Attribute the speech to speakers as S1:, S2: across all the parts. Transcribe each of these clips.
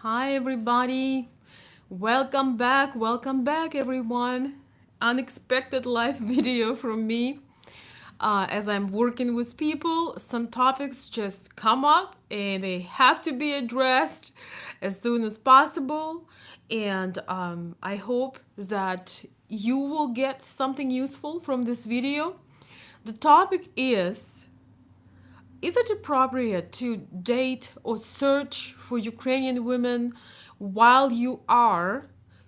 S1: Hi, everybody. Welcome back, everyone. Unexpected live video from me. As I'm working with people, some topics just come up and they have to be addressed as soon as possible. And I hope that you will get something useful from this video. The topic is it appropriate to date or search for Ukrainian women while you are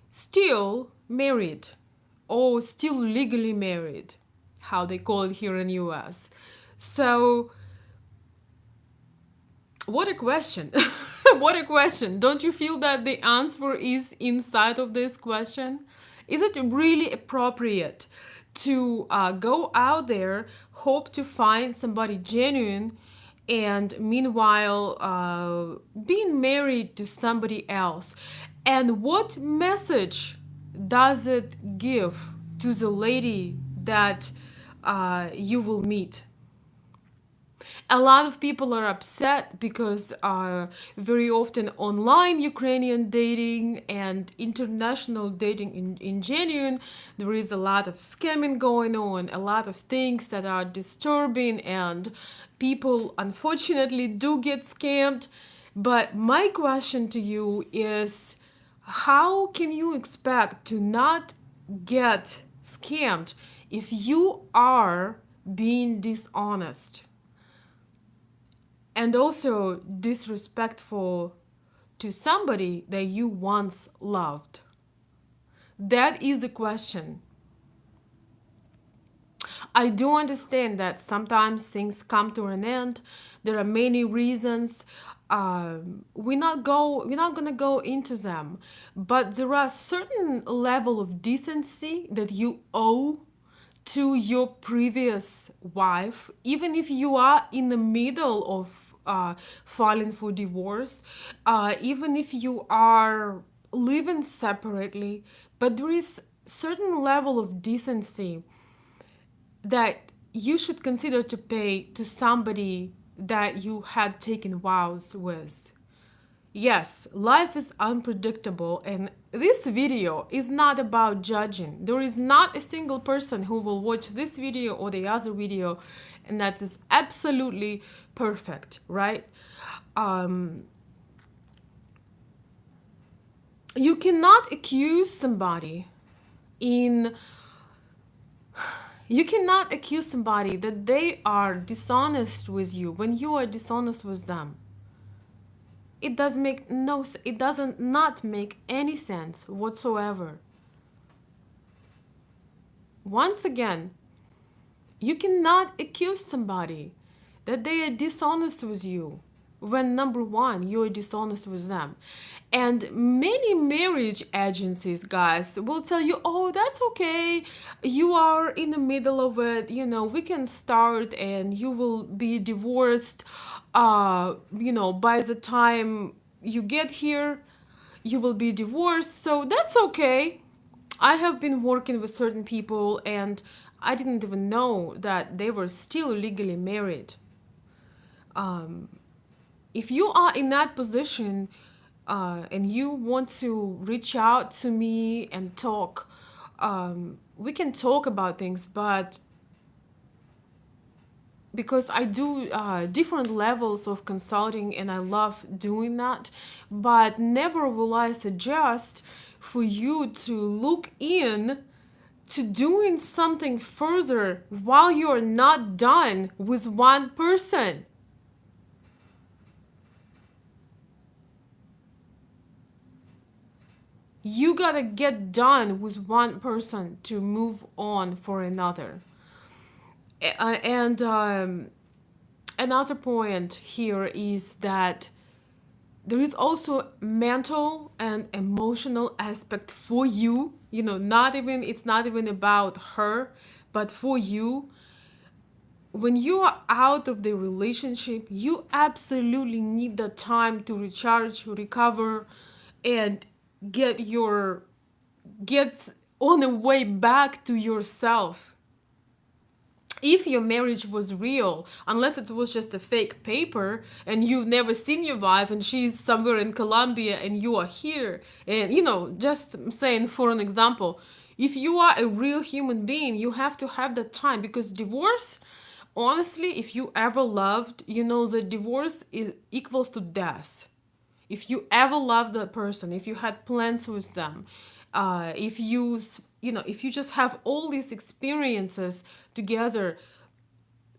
S1: still married or still legally married? How they call it here in US. So, what a question. What a question. Don't you feel that the answer is inside of this question? Is it really appropriate to go out there, hope to find somebody genuine, and meanwhile being married to somebody else? And what message does it give to the lady that you will meet? A lot of people are upset because very often online Ukrainian dating and international dating in genuine, there is a lot of scamming going on, a lot of things that are disturbing, and people unfortunately do get scammed. But my question to you is, how can you expect to not get scammed if you are being dishonest and also disrespectful to somebody that you once loved? That is a question. I do understand that sometimes things come to an end. There are many reasons. We're not gonna go into them, but there are certain level of decency that you owe to your previous wife, even if you are in the middle of filing for divorce, even if you are living separately, but there is certain level of decency that you should consider to pay to somebody that you had taken vows with. Yes, life is unpredictable, and this video is not about judging. There is not a single person who will watch this video or the other video, and that is absolutely perfect, right? Um, you cannot accuse somebody in you cannot accuse somebody that they are dishonest with you when you are dishonest with them. It doesn't not make any sense whatsoever. Once again, you cannot accuse somebody that they are dishonest with you when number one, you're dishonest with them. And many marriage agencies, guys, will tell you, oh, that's okay. You are in the middle of it. We can start and you will be divorced. By the time you get here, you will be divorced. So that's okay. I have been working with certain people and I didn't even know that they were still legally married. If you are in that position and you want to reach out to me and talk, we can talk about things, but because I do different levels of consulting and I love doing that, but never will I suggest for you to look in to doing something further while you're not done with one person. You gotta get done with one person to move on for another. And another point here is that there is also mental and emotional aspect for you. It's not even about her, but for you. When you are out of the relationship, you absolutely need the time to recharge, recover, and get your gets on the way back to yourself. If your marriage was real, unless it was just a fake paper and you've never seen your wife and she's somewhere in Colombia and you are here, and just saying for an example, if you are a real human being, you have to have that time, because divorce, honestly, if you ever loved, you know that divorce is equals to death. If you ever loved that person, if you had plans with them, if if you just have all these experiences together,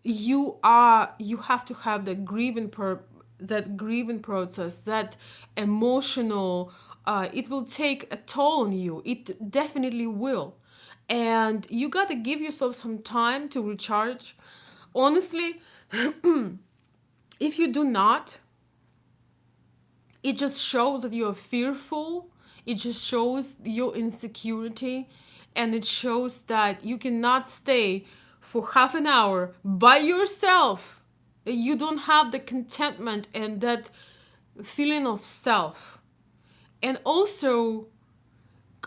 S1: you have to have that grieving process, that emotional. It will take a toll on you. It definitely will, and you gotta give yourself some time to recharge. Honestly, if you do not, it just shows that you're fearful. It just shows your insecurity, and it shows that you cannot stay for half an hour by yourself. You don't have the contentment and that feeling of self. And also,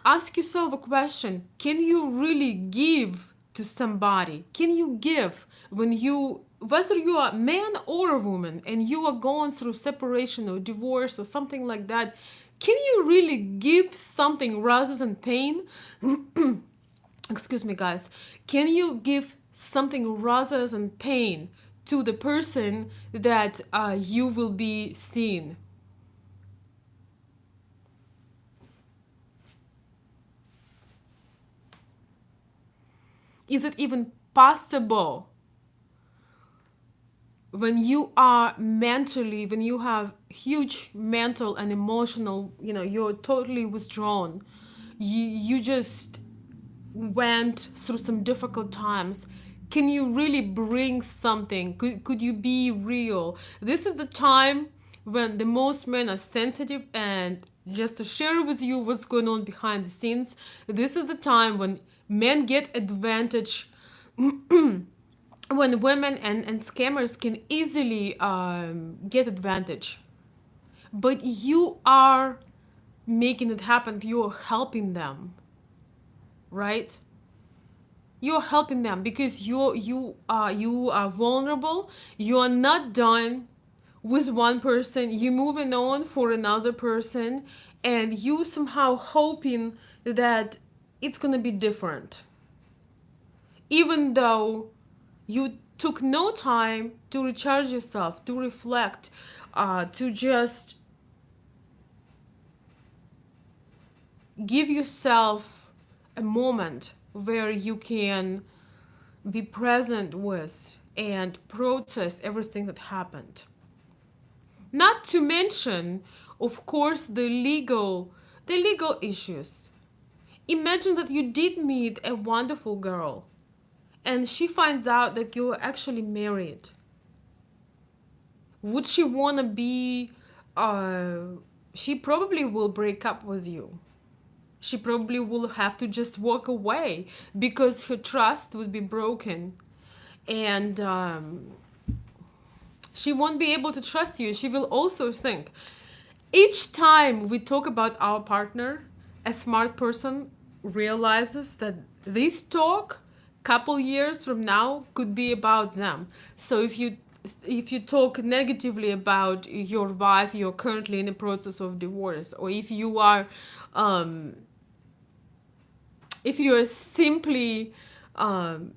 S1: ask yourself a question: can you really give to somebody? Can you give when you, whether you are a man or a woman, and you are going through separation or divorce or something like that? Can you really give something rather than pain? Excuse me, guys. Can you give something rather than pain to the person that you will be seeing? Is it even possible when you are mentally, when you have huge mental and emotional, you're totally withdrawn, you just went through some difficult times, can you really bring something? Could you be real? This is the time when the most men are sensitive, and just to share with you what's going on behind the scenes, this is the time when men get advantage, when women and scammers can easily get advantage. But you are making it happen. You're helping them, right? You're helping them because you are vulnerable. You are not done with one person. You're moving on for another person, and you somehow hoping that it's gonna be different, even though you took no time to recharge yourself, to reflect, to just give yourself a moment where you can be present with and process everything that happened. Not to mention, of course, the legal issues. Imagine that you did meet a wonderful girl and she finds out that you're actually married. Would she want to be uh she probably will break up with you. She probably will have to just walk away because her trust would be broken, and she won't be able to trust you. She will also think, each time we talk about our partner, a smart person realizes that this talk couple years from now could be about them. So if you talk negatively about your wife, you're currently in the process of divorce, or um, if you are simply um,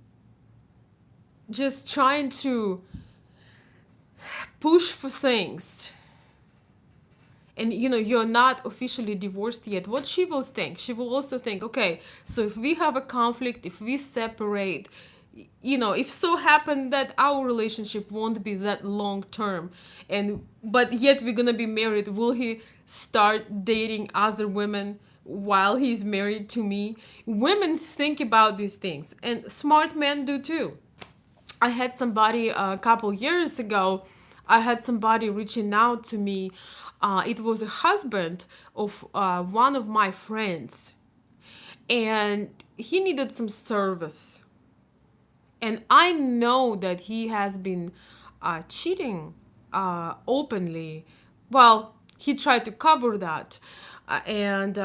S1: just trying to push for things, and you're not officially divorced yet, what she will think, she will also think, okay, so if we have a conflict, if we separate, if so happen that our relationship won't be that long term, and but yet we're gonna be married, will he start dating other women while he's married to me? Women think about these things, and smart men do too. I had somebody a couple years ago, I had somebody reaching out to me. It was a husband of one of my friends, and he needed some service. And I know that he has been cheating openly. Well, he tried to cover that. And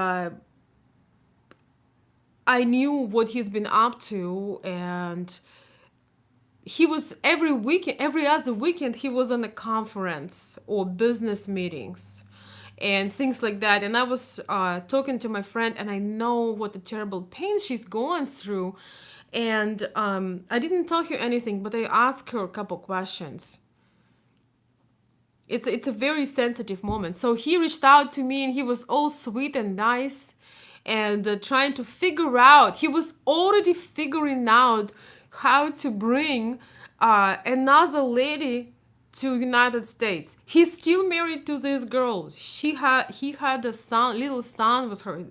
S1: I knew what he's been up to, and he was every weekend, every other weekend, he was on a conference or business meetings and things like that. And I was talking to my friend, and I know what the terrible pain she's going through. And I didn't tell her anything, but I asked her a couple questions. It's a very sensitive moment. So he reached out to me, and he was all sweet and nice, and trying to figure out. He was already figuring out how to bring another lady to United States. He's still married to this girl. He had a son, little son was her.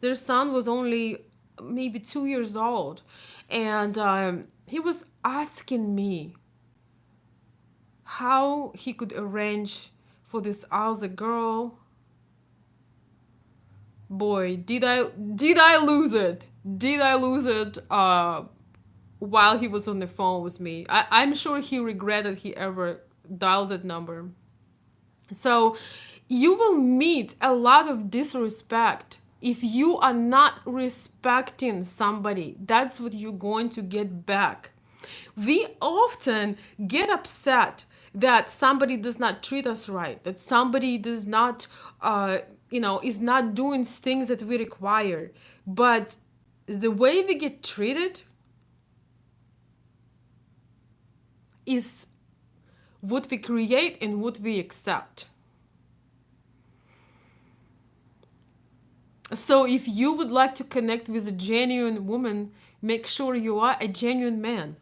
S1: Their son was only maybe 2 years old, and he was asking me how he could arrange for this other girl. Boy, did I lose it? Did I lose it? While he was on the phone with me, I'm sure he regretted he ever dialed that number. So you will meet a lot of disrespect if you are not respecting somebody. That's what you're going to get back. We often get upset that somebody does not treat us right, that somebody does not, is not doing things that we require. But the way we get treated is what we create and what we accept. So if you would like to connect with a genuine woman, make sure you are a genuine man.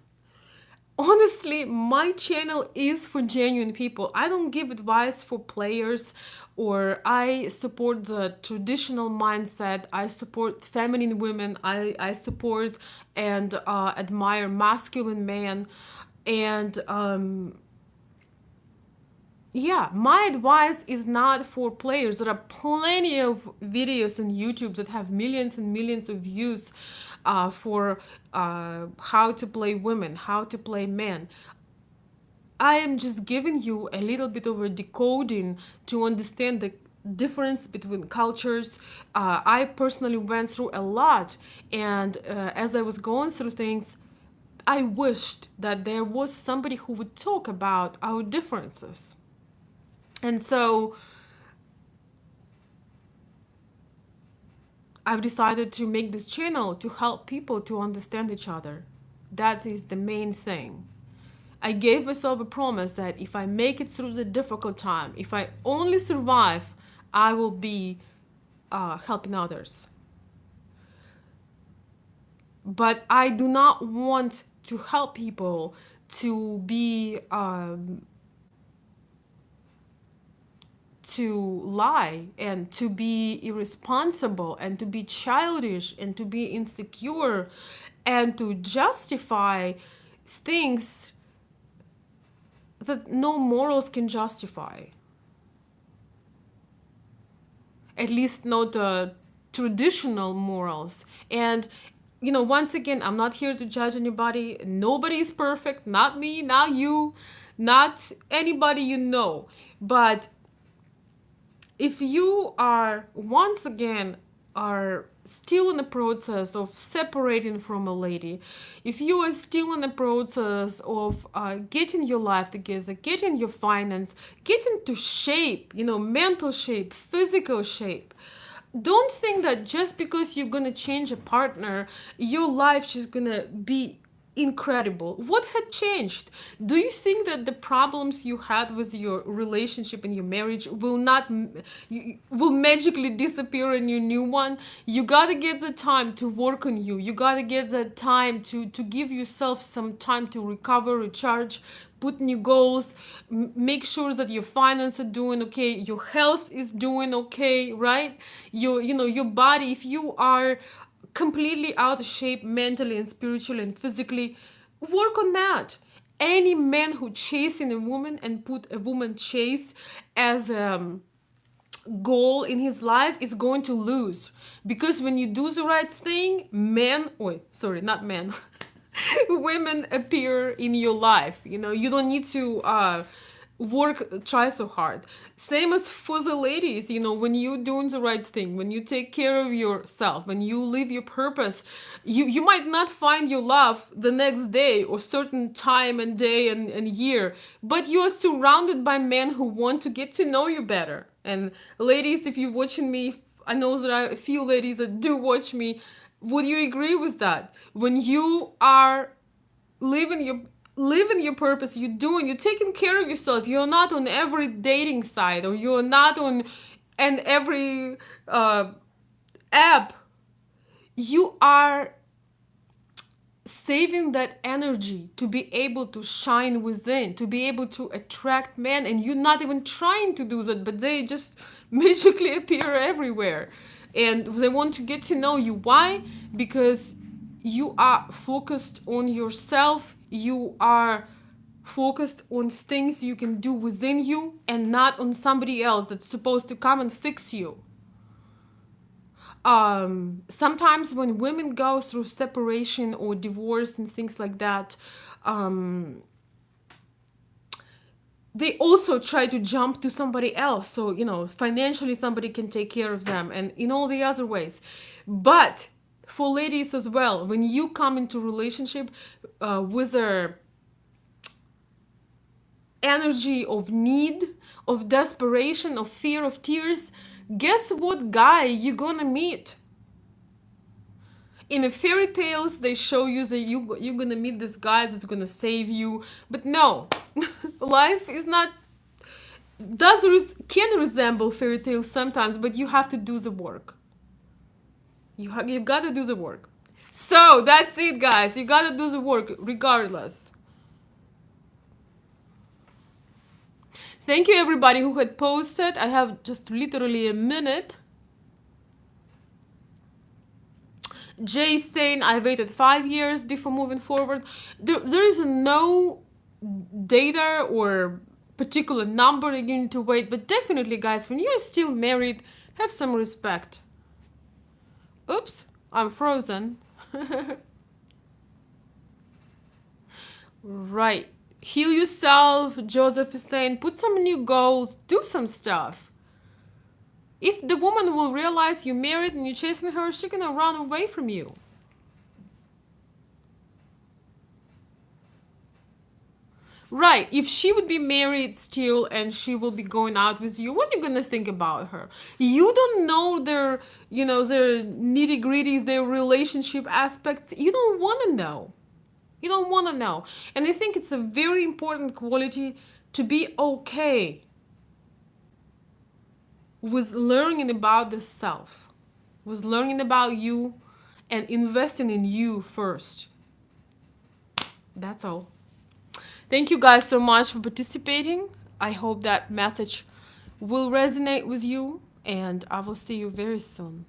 S1: Honestly, my channel is for genuine people. I don't give advice for players, or I support the traditional mindset. I support feminine women. I support and admire masculine men. And yeah, my advice is not for players. There are plenty of videos on YouTube that have millions and millions of views for how to play women, how to play men. I am just giving you a little bit of a decoding to understand the difference between cultures. I personally went through a lot, and as I was going through things, I wished that there was somebody who would talk about our differences. And so I've decided to make this channel to help people to understand each other. That is the main thing. I gave myself a promise that if I make it through the difficult time, if I only survive, I will be helping others. But I do not want to help people to be to lie and to be irresponsible and to be childish and to be insecure and to justify things that no morals can justify. At least not the traditional morals. And once again, I'm not here to judge anybody. Nobody is perfect. Not me, not you, not anybody you know. But if you are, once again, are still in the process of separating from a lady, if you are still in the process of getting your life together, getting your finance, getting to shape, mental shape, physical shape, don't think that just because you're gonna change a partner, your life just gonna be incredible. What had changed? Do you think that the problems you had with your relationship and your marriage will not will magically disappear in your new one? You gotta get the time to work on you. You gotta get the time to give yourself some time to recover, recharge, put new goals, make sure that your finances are doing okay, your health is doing okay, right? Your body, if you are completely out of shape mentally and spiritually and physically, work on that. Any man who chasing a woman and put a woman chase as a goal in his life is going to lose, because when you do the right thing, not men, women appear in your life. You don't need to try so hard. Same as for the ladies, when you doing the right thing, when you take care of yourself, when you live your purpose, you might not find your love the next day or certain time and day and year, but you are surrounded by men who want to get to know you better. And ladies, if you're watching me, I know there are a few ladies that do watch me. Would you agree with that? When you are living your purpose, you're taking care of yourself, you're not on every dating site, or you're not on and every app, you are saving that energy to be able to shine within, to be able to attract men, and you're not even trying to do that, but they just magically appear everywhere and they want to get to know you. Why? Because you are focused on yourself, you are focused on things you can do within you and not on somebody else that's supposed to come and fix you. Sometimes when women go through separation or divorce and things like that, they also try to jump to somebody else, so financially somebody can take care of them and in all the other ways. But for ladies as well, when you come into relationship with a energy of need, of desperation, of fear, of tears, guess what guy you're gonna meet? In the fairy tales, they show you that you're gonna meet this guy that's gonna save you, but no. Life is not can resemble fairy tales sometimes, but you have to do the work. You gotta do the work. So that's it, guys. You gotta do the work regardless. Thank you everybody who had posted. I have just literally a minute. Jay saying I waited 5 years before moving forward. There is no data or particular number that you need to wait, but definitely, guys, when you're still married, have some respect. Oops, I'm frozen. Right. Heal yourself, Joseph is saying. Put some new goals. Do some stuff. If the woman will realize you're married and you're chasing her, she's gonna run away from you. Right. If she would be married still and she will be going out with you, what are you gonna think about her? You don't know their nitty gritties, their relationship aspects. You don't wanna know. You don't wanna know. And I think it's a very important quality to be okay with learning about the self, with learning about you and investing in you first. That's all. Thank you guys so much for participating. I hope that message will resonate with you, and I will see you very soon.